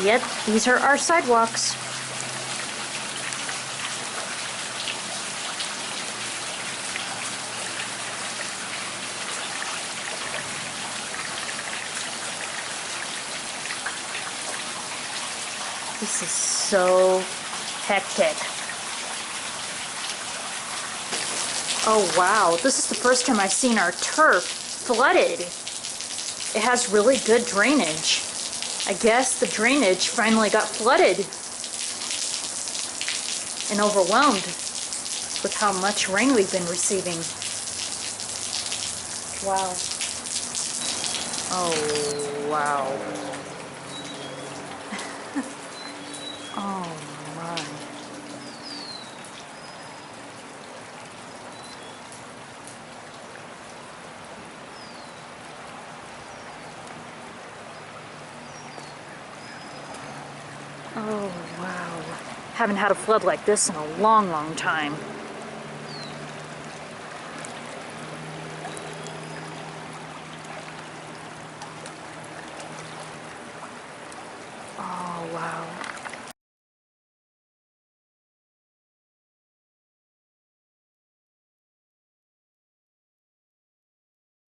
Yep, these are our sidewalks. This is so hectic. Oh wow, this is the first time I've seen our turf flooded. It has really good drainage. I guess the drainage finally got flooded and overwhelmed with how much rain we've been receiving. Wow. Oh, wow. Oh, my. Oh, wow. Haven't had a flood like this in a long, long time.